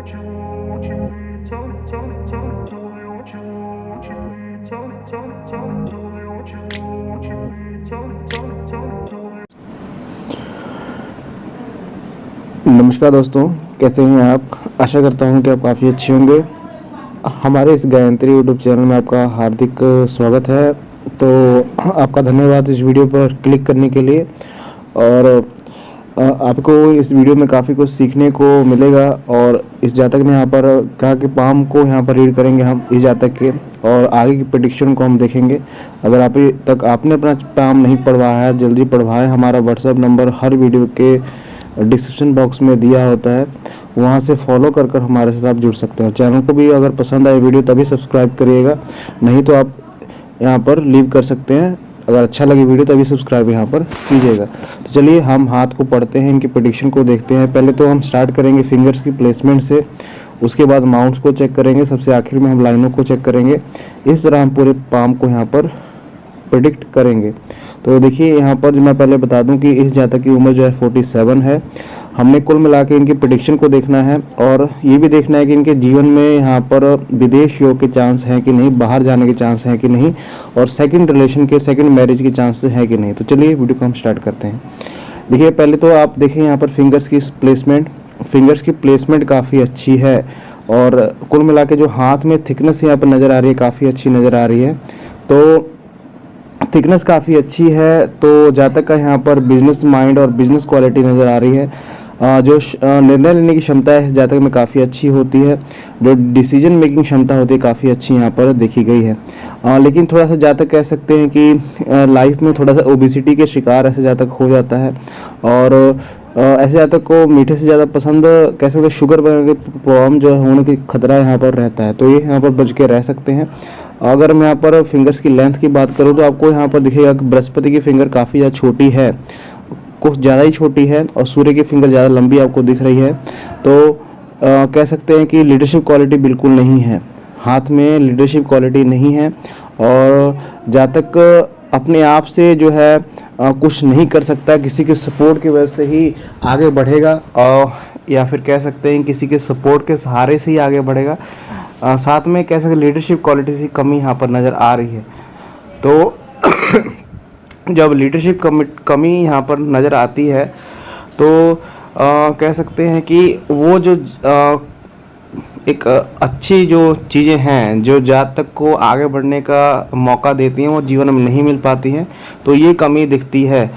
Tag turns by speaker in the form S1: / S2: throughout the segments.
S1: नमस्कार दोस्तों, कैसे हैं आप। आशा करता हूं कि आप काफ़ी अच्छे होंगे। हमारे इस गायत्री यूट्यूब चैनल में आपका हार्दिक स्वागत है। तो आपका धन्यवाद इस वीडियो पर क्लिक करने के लिए। और आपको इस वीडियो में काफ़ी कुछ सीखने को मिलेगा। और इस जातक ने यहाँ पर कहा कि पाम को यहाँ पर रीड करेंगे हम इस जातक के, और आगे की प्रेडिक्शन को हम देखेंगे। अगर अभी तक आपने अपना पाम नहीं पढ़वाया है, जल्दी पढ़वाएं। हमारा व्हाट्सएप नंबर हर वीडियो के डिस्क्रिप्शन बॉक्स में दिया होता है, वहाँ से फॉलो कर कर हमारे साथ आप जुड़ सकते हैं। चैनल को भी अगर पसंद आए वीडियो तभी सब्सक्राइब करिएगा, नहीं तो आप यहाँ पर लीव कर सकते हैं। अगर अच्छा लगे वीडियो तभी सब्सक्राइब यहाँ पर कीजिएगा। तो चलिए हम हाथ को पढ़ते हैं, इनकी प्रेडिक्शन को देखते हैं। पहले तो हम स्टार्ट करेंगे फिंगर्स की प्लेसमेंट से, उसके बाद माउंट्स को चेक करेंगे, सबसे आखिर में हम लाइनों को चेक करेंगे। इस तरह हम पूरे पाम को यहाँ पर प्रेडिक्ट करेंगे। तो देखिए यहाँ पर मैं पहले बता दूं कि इस जातक की उम्र जो है 47 है। हमने कुल मिला के इनकी प्रेडिक्शन को देखना है, और ये भी देखना है कि इनके जीवन में यहाँ पर विदेश योग के चांस हैं कि नहीं, बाहर जाने के चांस हैं कि नहीं, और सेकंड रिलेशन के, सेकंड मैरिज के चांस हैं कि नहीं। तो चलिए वीडियो को हम स्टार्ट करते हैं। देखिए पहले तो आप देखें यहाँ पर फिंगर्स की प्लेसमेंट काफ़ी अच्छी है, और कुल मिला के जो हाथ में थिकनेस यहाँ पर नज़र आ रही है काफ़ी अच्छी नज़र आ रही है। तो थिकनेस काफ़ी अच्छी है। तो जातक का यहाँ पर बिजनेस माइंड और बिजनेस क्वालिटी नज़र आ रही है। जो निर्णय लेने की क्षमता है इस जातक में काफ़ी अच्छी होती है। जो डिसीजन मेकिंग क्षमता होती है काफ़ी अच्छी यहाँ पर देखी गई है। लेकिन थोड़ा सा जातक कह सकते हैं कि लाइफ में थोड़ा सा ओबिसिटी के शिकार ऐसे जातक हो जाता है, और ऐसे जातक को मीठे से ज़्यादा पसंद, कह सकते हैं शुगर वगैरह के प्रॉब्लम जो है होने की खतरा यहाँ पर रहता है। तो ये यहाँ पर बच के रह सकते हैं। अगर मैं यहाँ पर फिंगर्स की लेंथ की बात करूँ तो आपको यहाँ पर दिखेगा कि बृहस्पति की फिंगर काफ़ी ज़्यादा छोटी है, कुछ ज़्यादा ही छोटी है, और सूर्य की फिंगर ज़्यादा लंबी आपको दिख रही है। तो कह सकते हैं कि लीडरशिप क्वालिटी बिल्कुल नहीं है, हाथ में लीडरशिप क्वालिटी नहीं है। और जातक अपने आप से जो है कुछ नहीं कर सकता, किसी के सपोर्ट की वजह से ही आगे बढ़ेगा, और या फिर कह सकते हैं किसी के सपोर्ट के सहारे से ही आगे बढ़ेगा। साथ में कह सकते लीडरशिप क्वालिटी की कमी यहाँ पर नज़र आ रही है। तो जब लीडरशिप कमी यहाँ पर नज़र आती है तो कह सकते हैं कि वो जो एक अच्छी जो चीज़ें हैं जो जातक को आगे बढ़ने का मौका देती हैं वो जीवन में नहीं मिल पाती हैं, तो ये कमी दिखती है।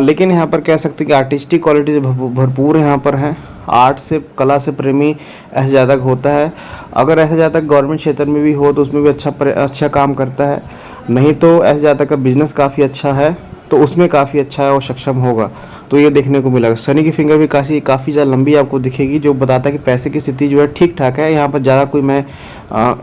S1: लेकिन यहाँ पर कह सकते हैं कि आर्टिस्टिक क्वालिटी भरपूर यहाँ पर है। आर्ट से, कला से प्रेमी ऐसा जातक होता है। अगर ऐसा जातक गवर्नमेंट क्षेत्र में भी हो तो उसमें भी अच्छा काम करता है। नहीं तो ऐसे जातक का बिजनेस काफ़ी अच्छा है तो उसमें काफ़ी अच्छा है और सक्षम होगा। तो ये देखने को मिलेगा। शनि की फिंगर भी काफ़ी ज़्यादा लंबी आपको दिखेगी, जो बताता है कि पैसे की स्थिति जो है ठीक ठाक है। यहाँ पर ज़्यादा कोई मैं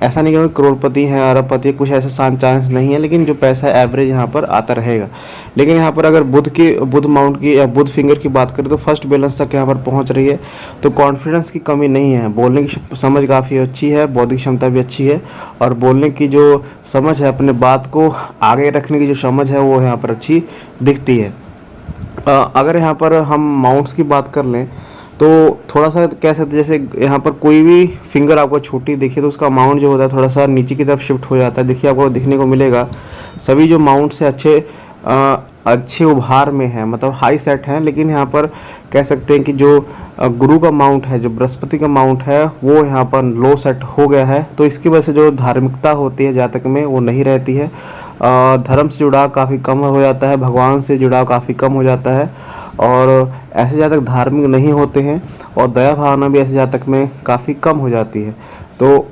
S1: ऐसा नहीं कहूँगा करोड़पति है, अरबपति, कुछ ऐसा चांस नहीं है, लेकिन जो पैसा एवरेज यहाँ पर आता रहेगा। लेकिन यहाँ पर अगर बुध माउंट की या बुध फिंगर की बात करें तो फर्स्ट बैलेंस तक यहाँ पर पहुँच रही है। तो कॉन्फिडेंस की कमी नहीं है, बोलने की समझ काफ़ी अच्छी है, बौद्धिक क्षमता भी अच्छी है, और बोलने की जो समझ है, अपने बात को आगे रखने की जो समझ है वो यहाँ पर अच्छी दिखती है। अगर यहाँ पर हम माउंट्स की बात कर लें तो थोड़ा सा कह सकते हैं जैसे यहाँ पर कोई भी फिंगर आपको छोटी देखिए तो उसका माउंट जो होता है थोड़ा सा नीचे की तरफ शिफ्ट हो जाता है। देखिए आपको दिखने को मिलेगा सभी जो माउंट से अच्छे उभार में है, मतलब हाई सेट हैं। लेकिन यहाँ पर कह सकते हैं कि जो गुरु का माउंट है, जो बृहस्पति का माउंट है, वो यहाँ पर लो सेट हो गया है। तो इसकी वजह से जो धार्मिकता होती है जातक में वो नहीं रहती है। धर्म से जुड़ाव काफ़ी कम हो जाता है, भगवान से जुड़ाव काफ़ी कम हो जाता है, और ऐसे जातक धार्मिक नहीं होते हैं, और दया भावना भी ऐसे जातक में काफ़ी कम हो जाती है। तो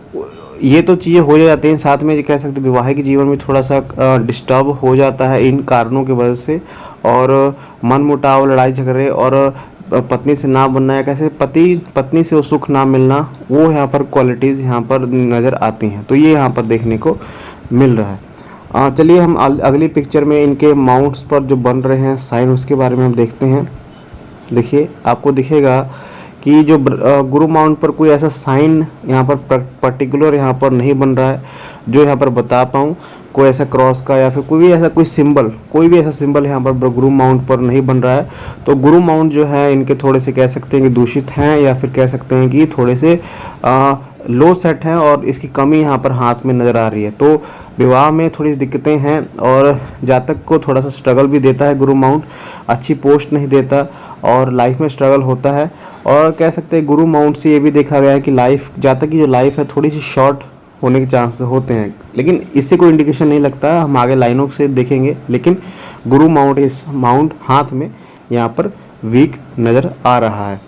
S1: ये तो चीज़ें हो जाती हैं। साथ में कह सकते हैं वैवाहिक जीवन में थोड़ा सा डिस्टर्ब हो जाता है इन कारणों की वजह से, और मन मुटाव, लड़ाई झगड़े, और पत्नी से ना बनना या कैसे पत्नी से वो सुख ना मिलना, वो यहाँ पर क्वालिटीज़ यहाँ पर नज़र आती हैं। तो ये यहाँ पर देखने को मिल रहा है। चलिए हम अगली पिक्चर में इनके माउंट्स पर जो बन रहे हैं साइन, उसके बारे में हम देखते हैं। देखिए आपको दिखेगा कि जो गुरु माउंट पर कोई ऐसा साइन यहाँ पर पर्टिकुलर यहाँ पर नहीं बन रहा है जो यहाँ पर बता पाऊँ। कोई ऐसा क्रॉस का या फिर कोई भी ऐसा सिंबल यहाँ पर गुरु माउंट पर नहीं बन रहा है। तो गुरु माउंट जो है इनके थोड़े से कह सकते हैं कि दूषित हैं, या फिर कह सकते हैं कि थोड़े से लो सेट हैं और इसकी कमी यहाँ पर हाथ में नज़र आ रही है। तो विवाह में थोड़ी दिक्कतें हैं और जातक को थोड़ा सा स्ट्रगल भी देता है गुरु माउंट, अच्छी पोस्ट नहीं देता और लाइफ में स्ट्रगल होता है। और कह सकते हैं गुरु माउंट से ये भी देखा गया है कि जातक की जो लाइफ है थोड़ी सी शॉर्ट होने के चांसेस होते हैं, लेकिन इससे कोई इंडिकेशन नहीं लगता है, हम आगे लाइनों से देखेंगे। लेकिन गुरु माउंट हाथ में यहाँ पर वीक नज़र आ रहा है।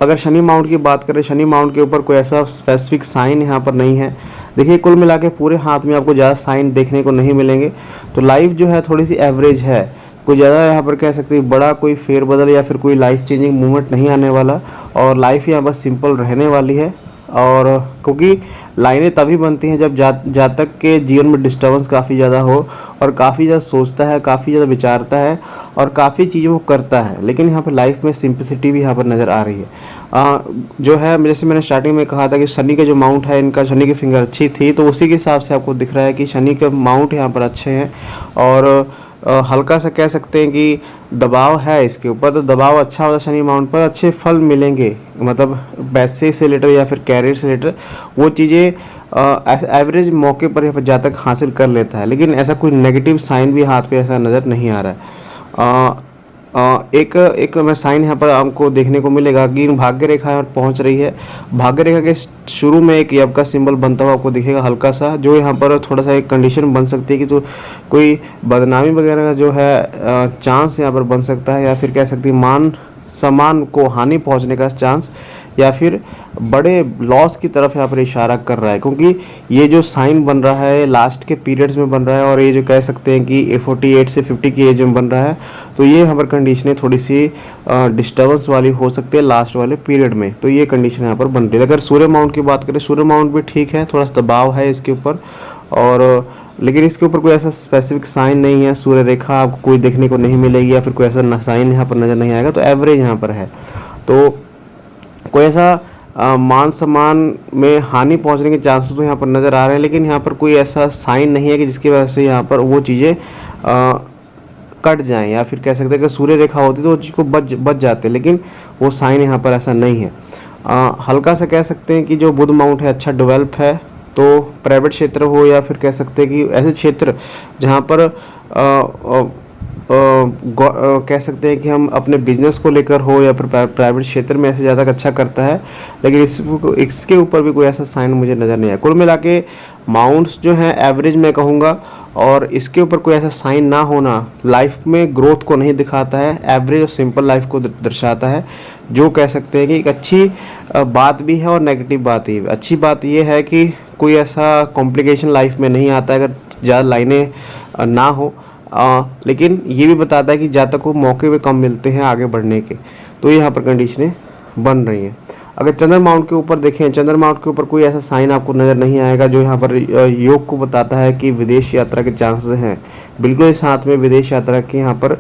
S1: अगर शनि माउंट की बात करें, शनि माउंट के ऊपर कोई ऐसा स्पेसिफिक साइन यहाँ पर नहीं है। देखिए कुल मिला के पूरे हाथ में आपको ज़्यादा साइन देखने को नहीं मिलेंगे। तो लाइफ जो है थोड़ी सी एवरेज है, कोई ज़्यादा यहाँ पर कह सकते हैं बड़ा कोई फेरबदल या फिर कोई लाइफ चेंजिंग मूवमेंट नहीं आने वाला, और लाइफ यहाँ पर सिंपल रहने वाली है। और क्योंकि लाइनें तभी बनती हैं जब जातक के जीवन में डिस्टर्बेंस काफ़ी ज़्यादा हो और काफ़ी ज़्यादा सोचता है, काफ़ी ज़्यादा विचारता है और काफ़ी चीज़ें वो करता है। लेकिन यहाँ पर लाइफ में सिंपलिसिटी भी यहाँ पर नज़र आ रही है। जो है जैसे मैंने स्टार्टिंग में कहा था कि शनि के जो माउंट है इनका, शनि की फिंगर अच्छी थी, तो उसी के हिसाब से आपको दिख रहा है कि शनि के माउंट यहाँ पर अच्छे हैं और हल्का सा कह सकते हैं कि दबाव है इसके ऊपर। तो दबाव अच्छा होता है शनि माउंट पर, अच्छे फल मिलेंगे, मतलब पैसे से रिलेटेड या फिर कैरियर से रिलेटेड वो चीज़ें एवरेज मौके पर यहाँ जातक हासिल कर लेता है। लेकिन ऐसा कोई नेगेटिव साइन भी हाथ पे ऐसा नज़र नहीं आ रहा है। एक मैं साइन यहाँ पर आपको देखने को मिलेगा कि भाग्य रेखा यहाँ पहुँच रही है। भाग्य रेखा के शुरू में एक यब का सिंबल बनता हुआ आपको दिखेगा हल्का सा, जो यहाँ पर थोड़ा सा एक कंडीशन बन सकती है कि तो कोई बदनामी वगैरह का जो है चांस यहाँ पर बन सकता है, या फिर कह सकती है मान सम्मान को हानि पहुँचने का चांस, या फिर बड़े लॉस की तरफ यहाँ पर इशारा कर रहा है। क्योंकि ये जो साइन बन रहा है लास्ट के पीरियड्स में बन रहा है, और ये जो कह सकते हैं कि 48 से 50 की एज में बन रहा है, तो ये यहाँ पर कंडीशनें थोड़ी सी डिस्टर्बेंस वाली हो सकती है लास्ट वाले पीरियड में। तो ये कंडीशन यहाँ पर बन रही है। अगर सूर्य माउंट की बात करें, सूर्य माउंट भी ठीक है, थोड़ा सा दबाव है इसके ऊपर, और लेकिन इसके ऊपर कोई ऐसा स्पेसिफिक साइन नहीं है। सूर्य रेखा आपको कोई देखने को नहीं मिलेगी या फिर कोई ऐसा साइन यहाँ पर नज़र नहीं आएगा। तो एवरेज यहाँ पर है। तो कोई ऐसा मान सम्मान में हानि पहुंचने के चांसेस तो यहाँ पर नज़र आ रहे हैं, लेकिन यहाँ पर कोई ऐसा साइन नहीं है कि जिसकी वजह से यहाँ पर वो चीज़ें कट जाएं, या फिर कह सकते हैं कि सूर्य रेखा होती तो वो चीज़ को बच जाते, लेकिन वो साइन यहाँ पर ऐसा नहीं है। हल्का सा कह सकते हैं कि जो बुध माउंट है अच्छा डेवलप है। तो प्राइवेट क्षेत्र हो या फिर कह सकते हैं कि ऐसे क्षेत्र जहाँ पर कह सकते हैं कि हम अपने बिजनेस को लेकर हो या फिर प्राइवेट क्षेत्र में ऐसे ज़्यादा अच्छा करता है, लेकिन इसके ऊपर भी कोई ऐसा साइन मुझे नज़र नहीं आया। कुल मिला के माउंट्स जो हैं एवरेज मैं कहूँगा, और इसके ऊपर कोई ऐसा साइन ना होना लाइफ में ग्रोथ को नहीं दिखाता है, एवरेज और सिंपल लाइफ को दर्शाता है। जो कह सकते हैं कि एक अच्छी बात भी है और नेगेटिव बात ही है। अच्छी बात यह है कि कोई ऐसा कॉम्प्लिकेशन लाइफ में नहीं आता अगर ज़्यादा लाइनें ना हो, लेकिन ये भी बताता है कि जातक को मौके भी कम मिलते हैं आगे बढ़ने के। तो यहाँ पर कंडीशनें बन रही हैं। अगर चंद्र माउंट के ऊपर देखें, चंद्र माउंट के ऊपर कोई ऐसा साइन आपको नज़र नहीं आएगा जो यहाँ पर योग को बताता है कि विदेश यात्रा के चांसेस हैं। बिल्कुल इस हाथ में विदेश यात्रा के यहाँ पर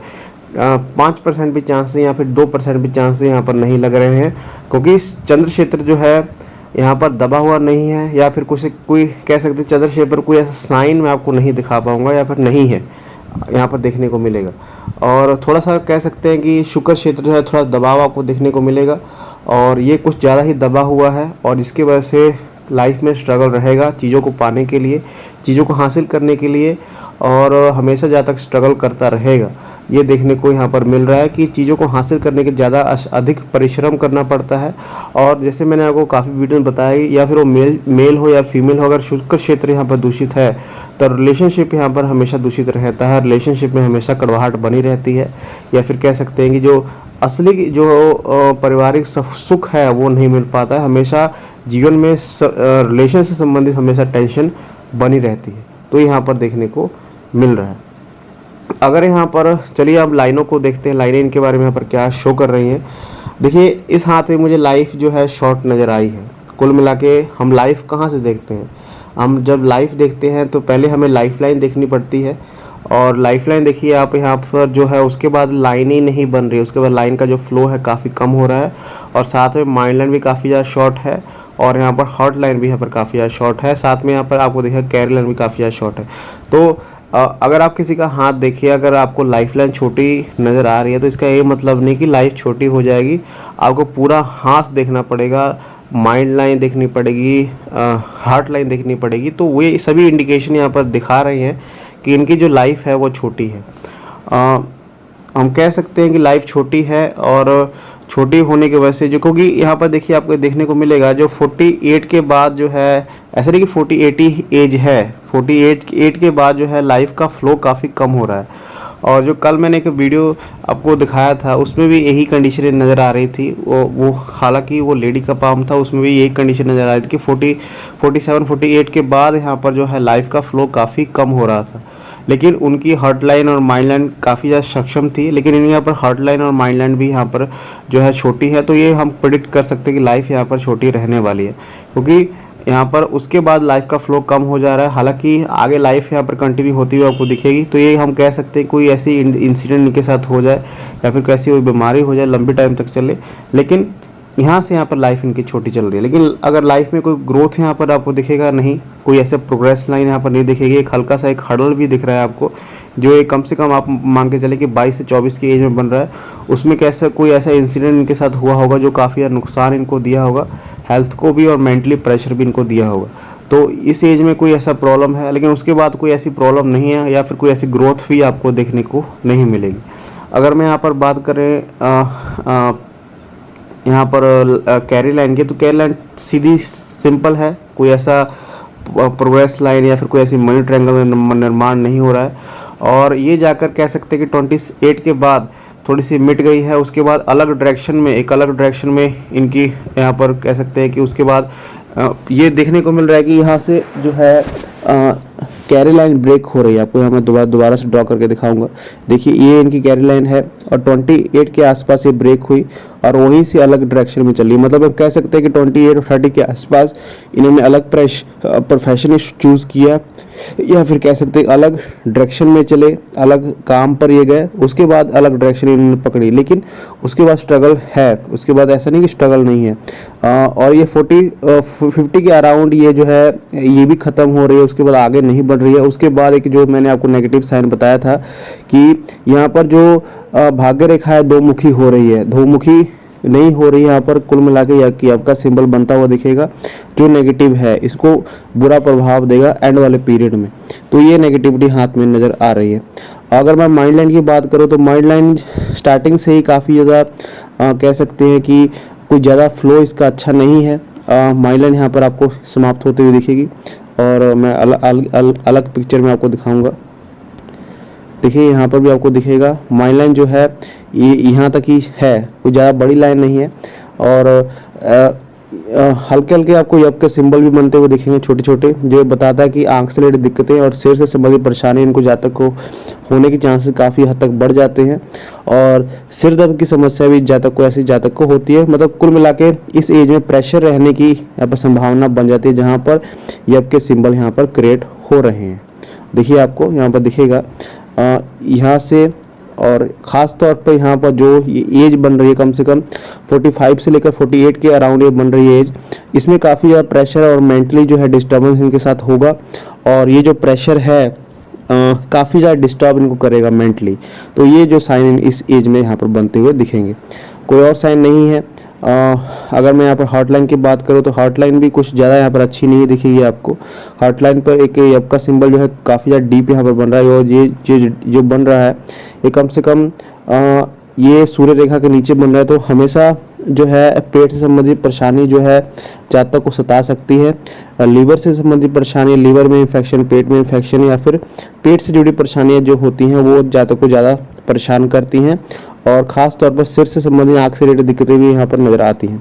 S1: 5% भी चांसेस या फिर 2% भी चांसेस यहाँ पर नहीं लग रहे हैं, क्योंकि इस चंद्र क्षेत्र जो है यहाँ पर दबा हुआ नहीं है, या फिर कोई कह सकते हैं चंद्र क्षेत्र पर कोई ऐसा साइन मैं आपको नहीं दिखा पाऊँगा या फिर नहीं है यहाँ पर देखने को मिलेगा। और थोड़ा सा कह सकते हैं कि शुक्र क्षेत्र जो है थोड़ा दबाव आपको देखने को मिलेगा, और ये कुछ ज़्यादा ही दबा हुआ है, और इसकी वजह से लाइफ में स्ट्रगल रहेगा चीज़ों को पाने के लिए, चीज़ों को हासिल करने के लिए, और हमेशा जहाँ तक स्ट्रगल करता रहेगा। ये देखने को यहाँ पर मिल रहा है कि चीज़ों को हासिल करने के ज़्यादा अधिक परिश्रम करना पड़ता है। और जैसे मैंने आपको काफ़ी वीडियो में बताया, या फिर वो मेल हो या फीमेल हो, अगर शुक्र क्षेत्र यहाँ पर दूषित है तो रिलेशनशिप यहाँ पर हमेशा दूषित रहता है। रिलेशनशिप में हमेशा कड़वाहट बनी रहती है, या फिर कह सकते हैं कि जो असली जो पारिवारिक सुख है वो नहीं मिल पाता है। हमेशा जीवन में रिलेशन से संबंधित हमेशा टेंशन बनी रहती है। तो यहाँ पर देखने को मिल रहा है। अगर यहाँ पर चलिए अब लाइनों को देखते हैं, लाइनें इनके बारे में यहाँ पर क्या शो कर रही हैं। देखिए इस हाथ में मुझे लाइफ जो है शॉर्ट नज़र आई है। कुल मिला के हम लाइफ कहाँ से देखते हैं, हम जब लाइफ देखते हैं तो पहले हमें लाइफ लाइन देखनी पड़ती है, और लाइफ लाइन देखिए आप यहाँ पर जो है, उसके बाद लाइन ही नहीं बन रही, उसके बाद लाइन का जो फ्लो है काफ़ी कम हो रहा है, और साथ में माइंड लाइन भी काफ़ी ज़्यादा शॉर्ट है,
S2: और यहाँ पर हॉट लाइन भी यहाँ पर काफ़ी ज़्यादा शॉर्ट है। साथ में यहाँ पर आपको देखिए कैरी लाइन भी काफ़ी ज़्यादा शॉर्ट है। तो अगर आप किसी का हाथ देखिए, अगर आपको लाइफ लाइन छोटी नज़र आ रही है तो इसका ये मतलब नहीं कि लाइफ छोटी हो जाएगी। आपको पूरा हाथ देखना पड़ेगा, माइंड लाइन देखनी पड़ेगी, हार्ट लाइन देखनी पड़ेगी। तो वे सभी इंडिकेशन यहाँ पर दिखा रहे हैं कि इनकी जो लाइफ है वो छोटी है। हम कह सकते हैं कि लाइफ छोटी है, और छोटी होने की वजह से जो, क्योंकि यहाँ पर देखिए आपको देखने को मिलेगा जो 48 के बाद जो है, ऐसा नहीं कि 48 ही एज है, 48 के बाद जो है लाइफ का फ्लो काफ़ी कम हो रहा है। और जो कल मैंने एक वीडियो आपको दिखाया था उसमें भी यही कंडीशन नज़र आ रही थी। वो हालांकि वो लेडी का पाम था, उसमें भी यही कंडीशन नज़र आ रही थी कि 47 के बाद यहाँ पर जो है लाइफ का फ्लो काफ़ी कम हो रहा था। लेकिन उनकी हार्ट लाइन और माइंड लाइन काफ़ी ज़्यादा सक्षम थी, लेकिन इन यहाँ पर हार्ट लाइन और माइंड लाइन भी यहाँ पर जो है छोटी है। तो ये हम प्रिडिक्ट कर सकते हैं कि लाइफ यहाँ पर छोटी रहने वाली है, क्योंकि यहाँ पर उसके बाद लाइफ का फ्लो कम हो जा रहा है। हालांकि आगे लाइफ यहाँ पर कंटिन्यू होती हुई आपको दिखेगी। तो ये हम कह सकते हैं कोई ऐसी इंसिडेंट इनके साथ हो जाए या फिर कैसी कोई बीमारी हो जाए, लंबी टाइम तक चले, लेकिन यहाँ से यहाँ पर लाइफ इनकी छोटी चल रही है। लेकिन अगर लाइफ में कोई ग्रोथ यहाँ पर आपको दिखेगा नहीं, कोई ऐसे प्रोग्रेस लाइन यहाँ पर नहीं दिखेगी। एक हल्का सा एक हर्डल भी दिख रहा है आपको, जो एक कम से कम आप मान के चले कि 22 से 24 की एज में बन रहा है। उसमें कैसा कोई ऐसा इंसिडेंट इनके साथ हुआ होगा जो काफ़ी नुकसान इनको दिया होगा, हेल्थ को भी और मेंटली प्रेशर भी इनको दिया होगा। तो इस एज में कोई ऐसा प्रॉब्लम है, लेकिन उसके बाद कोई ऐसी प्रॉब्लम नहीं है या फिर कोई ऐसी ग्रोथ भी आपको देखने को नहीं मिलेगी। अगर मैं यहाँ पर बात करें यहाँ पर कैरी लाइन की, तो कैरी लाइन सीधी सिंपल है, कोई ऐसा प्रोग्रेस लाइन या फिर कोई ऐसी मनी ट्रायंगल निर्माण नहीं हो रहा है। और ये जाकर कह सकते हैं कि 28 के बाद थोड़ी सी मिट गई है। उसके बाद अलग डायरेक्शन में, एक अलग डायरेक्शन में इनकी यहाँ पर कह सकते हैं कि उसके बाद ये देखने को मिल रहा है कि यहाँ से जो है कैरी लाइन ब्रेक हो रही है। आपको यहाँ मैं दोबारा से ड्रॉ करके दिखाऊंगा। देखिए ये इनकी कैरी लाइन है और 28 के आसपास ये ब्रेक हुई और वहीं से अलग डायरेक्शन में चली। मतलब हम कह सकते हैं कि 28 और 30 के आसपास इन्होंने अलग प्रोफेशन चूज़ किया, या फिर कह सकते हैं अलग डायरेक्शन में चले, अलग काम पर ये गए, उसके बाद अलग डायरेक्शन इन्होंने पकड़ी। लेकिन उसके बाद स्ट्रगल है, उसके बाद ऐसा नहीं कि स्ट्रगल नहीं है। और ये 50 के अराउंड ये जो है ये भी ख़त्म हो रही है, उसके बाद आगे नहीं बढ़ रही है। उसके बाद एक जो मैंने आपको नेगेटिव साइन बताया था कि यहाँ पर जो भाग्य रेखा है दो मुखी हो रही है, दो मुखी नहीं हो रही है। यहाँ पर कुल मिला के कि आपका सिंबल बनता हुआ दिखेगा, जो नेगेटिव है इसको बुरा प्रभाव देगा एंड वाले पीरियड में। तो ये नेगेटिविटी हाथ में नज़र आ रही है। अगर मैं माइंड लाइन की बात करूँ तो माइंड लाइन स्टार्टिंग से ही काफ़ी ज़्यादा कह सकते हैं कि कुछ ज़्यादा फ्लो इसका अच्छा नहीं है। माइंड लाइन यहाँ पर आपको समाप्त होते हुए दिखेगी और मैं अलग पिक्चर में आपको दिखाऊंगा। देखिए यहाँ पर भी आपको दिखेगा माइंड लाइन जो है ये यहाँ तक ही है, कोई ज़्यादा बड़ी लाइन नहीं है। और हल्के हल्के आपको यप के सिंबल भी बनते हुए दिखेंगे छोटे छोटे, जो बताता है कि आंख से रिलेटेड दिक्कतें और सिर से संबंधित परेशानी इनको जातक को होने के चांसेस काफ़ी हद तक बढ़ जाते हैं। और सिर दर्द की समस्या भी जातक को होती है। मतलब कुल मिला के इस एज में प्रेशर रहने की यहाँ पर संभावना बन जाती है, जहाँ पर यप के सिंबल यहाँ पर क्रिएट हो रहे हैं। देखिए आपको यहाँ पर दिखेगा यहाँ से, और ख़ास तौर पर यहाँ पर जो एज बन रही है कम से कम 45 से लेकर 48 के अराउंड ये बन रही है एज, इसमें काफ़ी ज़्यादा प्रेशर और मेंटली जो है डिस्टर्बेंस इनके साथ होगा। और ये जो प्रेशर है काफ़ी ज़्यादा डिस्टर्ब इनको करेगा मेंटली। तो ये जो साइन इस एज में यहाँ पर बनते हुए दिखेंगे, कोई और साइन नहीं है। अगर मैं यहाँ पर हॉटलाइन की बात करूँ तो हॉटलाइन भी कुछ ज़्यादा यहाँ पर अच्छी नहीं दिखेगी आपको। हॉटलाइन पर एक यप का सिंबल जो है काफ़ी ज़्यादा डीप यहाँ पर बन रहा है, और ये जो बन रहा है ये कम से कम ये सूर्य रेखा के नीचे बन रहा है। तो हमेशा जो है पेट से संबंधित परेशानी जो है जातक को सता सकती है। लीवर से संबंधित परेशानी, लीवर में इन्फेक्शन, पेट में इन्फेक्शन या फिर पेट से जुड़ी परेशानियां जो होती हैं वो जातक को ज़्यादा परेशान करती हैं। और ख़ास तौर पर सिर से संबंधित, आँख से रिलेटेड दिक्कतें भी यहाँ पर नज़र आती हैं।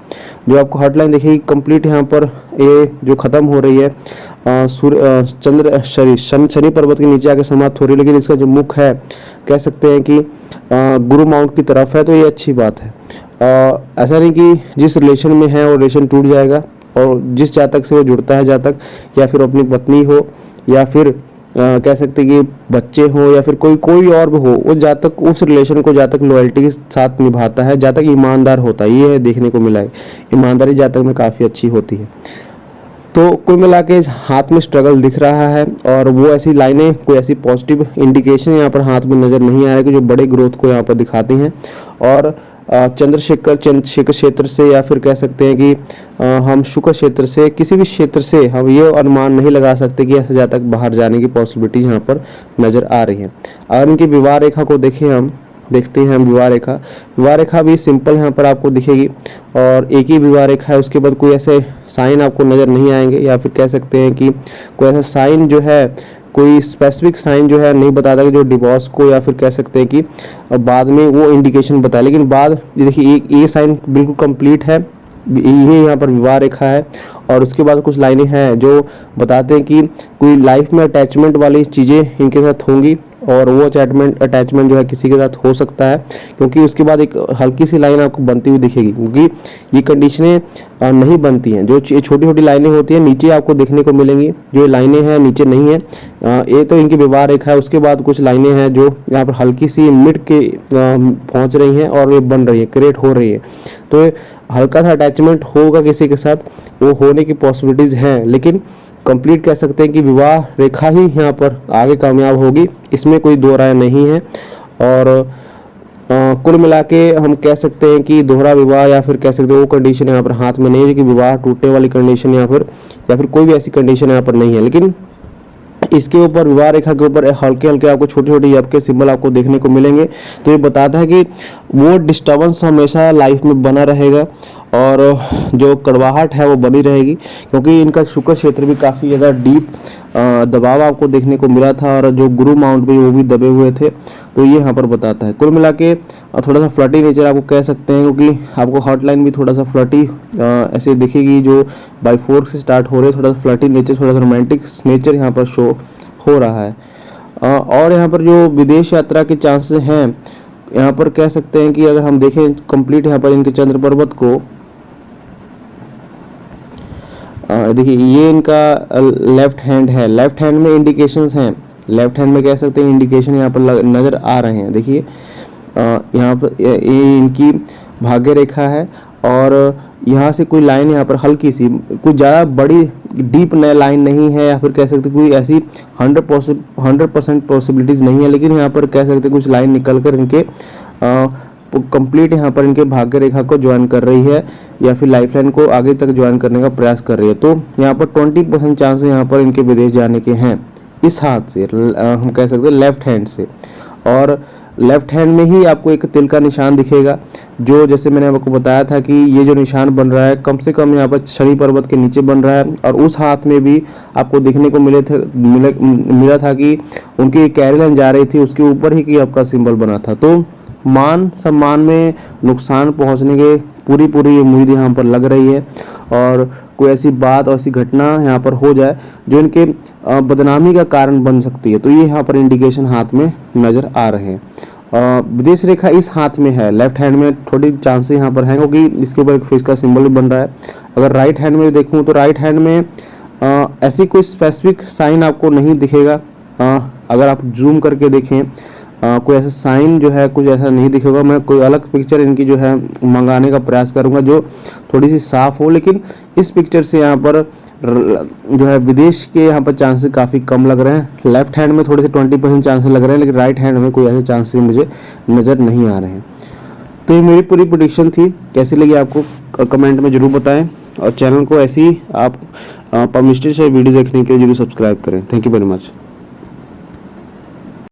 S2: जो आपको हॉटलाइन देखिए कंप्लीट यहाँ पर ये जो ख़त्म हो रही है सूर्य शनि पर्वत के नीचे आके समाप्त हो रही है। लेकिन इसका जो मुख है कह सकते हैं कि गुरु माउंट की तरफ है, तो ये अच्छी बात है। ऐसा नहीं कि जिस रिलेशन में है वो रिलेशन टूट जाएगा, और जिस जातक से वो जुड़ता है जातक, या फिर अपनी पत्नी हो या फिर
S1: कह सकते हैं कि बच्चे हो या फिर कोई और भी हो, वो जहाँ तक उस रिलेशन को जहाँ तक लॉयल्टी के साथ निभाता है, जहाँ तक ईमानदार होता है, ये देखने को मिला है। ईमानदारी जहाँ तक में काफ़ी अच्छी होती है। तो कुल मिला के हाथ में स्ट्रगल दिख रहा है, और वो ऐसी लाइनें, कोई ऐसी पॉजिटिव इंडिकेशन यहाँ पर हाथ में नज़र नहीं आ रहा है कि जो बड़े ग्रोथ को यहाँ पर दिखाती हैं। और चंद्रशेखर क्षेत्र से, या फिर कह सकते हैं कि हम शुक्र क्षेत्र से, किसी भी क्षेत्र से हम ये अनुमान नहीं लगा सकते कि ऐसे जहाँ तक बाहर जाने की पॉसिबिलिटीज यहाँ पर नज़र आ रही हैं। अगर इनकी विवाह रेखा को देखें, हम देखते हैं विवाह रेखा भी सिंपल यहाँ पर आपको दिखेगी, और एक ही विवाह रेखा है। उसके बाद कोई ऐसे साइन आपको नज़र नहीं आएंगे, या फिर कह सकते हैं कि कोई ऐसा साइन जो है, कोई स्पेसिफिक साइन जो है नहीं बताता कि जो डिवोर्स को, या फिर कह सकते हैं कि बाद में वो इंडिकेशन बताए। लेकिन बाद देखिए, एक ये साइन बिल्कुल कंप्लीट है, ये यहाँ पर विवाह रेखा है, और उसके बाद कुछ लाइनें हैं जो बताते हैं कि कोई लाइफ में अटैचमेंट वाली चीज़ें इनके साथ होंगी, और वो अटैचमेंट जो है किसी के साथ हो सकता है, क्योंकि उसके बाद एक हल्की सी लाइन आपको बनती हुई दिखेगी, क्योंकि ये कंडीशनें नहीं बनती हैं। जो छोटी छोटी लाइनें होती हैं नीचे आपको देखने को मिलेंगी, जो लाइनें हैं नीचे नहीं है। ये तो इनकी विवाह रेखा है। उसके बाद कुछ लाइनें हैं जो यहाँ पर हल्की सी मिड के पहुँच रही हैं, और ये बन रही है, क्रिएट हो रही है। तो हल्का सा अटैचमेंट होगा किसी के साथ, वो होने की पॉसिबिलिटीज़ हैं, लेकिन कंप्लीट कह सकते हैं कि विवाह रेखा ही यहाँ पर आगे कामयाब होगी, इसमें कोई दो राय नहीं है। और कुल मिला के हम कह सकते हैं कि दोहरा विवाह, या फिर कह सकते हैं वो कंडीशन यहाँ पर हाथ में नहीं है कि विवाह टूटने वाली कंडीशन, या फिर कोई भी ऐसी कंडीशन यहाँ पर नहीं है। लेकिन इसके ऊपर, विवाह रेखा के ऊपर हल्के हल्के आपको छोटे छोटे यप के सिंबल आपको देखने को मिलेंगे। तो ये बताता है कि वो डिस्टर्बेंस हमेशा लाइफ में बना रहेगा, और जो कड़वाहट है वो बनी रहेगी, क्योंकि इनका शुक्र क्षेत्र भी काफ़ी ज़्यादा डीप दबाव आपको देखने को मिला था, और जो गुरु माउंट भी वो भी दबे हुए थे। तो ये यहाँ पर बताता है। कुल मिला के थोड़ा सा फ्लटी नेचर आपको कह सकते हैं, क्योंकि आपको हॉटलाइन भी थोड़ा सा फ्लटी ऐसे दिखेगी, जो बाई 4 से स्टार्ट हो रहे हैं। थोड़ा सा फ्लटी नेचर, थोड़ा सा रोमांटिक नेचर यहाँ पर शो हो रहा है। और यहाँ पर जो विदेश यात्रा के चांसेस हैं, यहाँ पर कह सकते हैं कि अगर हम देखें कंप्लीट यहाँ पर इनके चंद्र पर्वत को, देखिए ये इनका लेफ्ट हैंड है। लेफ्ट हैंड में इंडिकेशंस हैं, लेफ्ट हैंड में कह सकते हैं इंडिकेशन यहाँ पर नज़र आ रहे हैं। देखिए यहाँ पर ये इनकी भाग्य रेखा है, और यहाँ से कोई लाइन यहाँ पर हल्की सी, कुछ ज़्यादा बड़ी डीप नया लाइन नहीं है, या फिर कह सकते कोई ऐसी 100% पॉसिबिलिटीज़ नहीं है। लेकिन यहाँ पर कह सकते कुछ लाइन निकल कर इनके कंप्लीट यहाँ पर इनके भाग्य रेखा को ज्वाइन कर रही है, या फिर लाइफ लाइन को आगे तक ज्वाइन करने का प्रयास कर रही है। तो यहाँ पर 20% चांस यहाँ पर इनके विदेश जाने के हैं, इस हाथ से, हम कह सकते हैं लेफ्ट हैंड से। और लेफ्ट हैंड में ही आपको एक तिल का निशान दिखेगा, जो जैसे मैंने आपको बताया था कि ये जो निशान बन रहा है कम से कम यहाँ पर शनि पर्वत के नीचे बन रहा है। और उस हाथ में भी आपको देखने को मिला था कि उनकी कैरी लाइन जा रही थी, उसके ऊपर ही कि आपका सिंबल बना था। तो मान सम्मान में नुकसान पहुंचने के पूरी उम्मीद यहाँ पर लग रही है, और कोई ऐसी बात और ऐसी घटना यहाँ पर हो जाए जो इनके बदनामी का कारण बन सकती है। तो ये यहाँ पर इंडिकेशन हाथ में नज़र आ रहे हैं। विदेश रेखा इस हाथ में है, लेफ्ट हैंड में थोड़ी चांसेस यहाँ पर हैं, क्योंकि इसके ऊपर एक फिश का सिंबल भी बन रहा है। अगर राइट हैंड में देखूँ तो राइट हैंड में ऐसी कोई स्पेसिफिक साइन आपको नहीं दिखेगा। अगर आप जूम करके देखें, कोई ऐसा साइन जो है कुछ ऐसा नहीं दिखेगा। मैं कोई अलग पिक्चर इनकी जो है मंगाने का प्रयास करूंगा जो थोड़ी सी साफ हो, लेकिन इस पिक्चर से यहाँ पर जो है विदेश के यहाँ पर चांसेस काफ़ी कम लग रहे हैं। लेफ्ट हैंड में थोड़े से 20% चांसेस लग रहे हैं, लेकिन राइट हैंड में कोई ऐसे चांसेस मुझे नज़र नहीं आ रहे हैं। तो ये मेरी पूरी प्रेडिक्शन थी। कैसी लगी आपको कमेंट में ज़रूर बताएं, और चैनल को ऐसी आप मिस्ट्री से वीडियो देखने के लिए जरूर सब्सक्राइब करें। Thank you very much.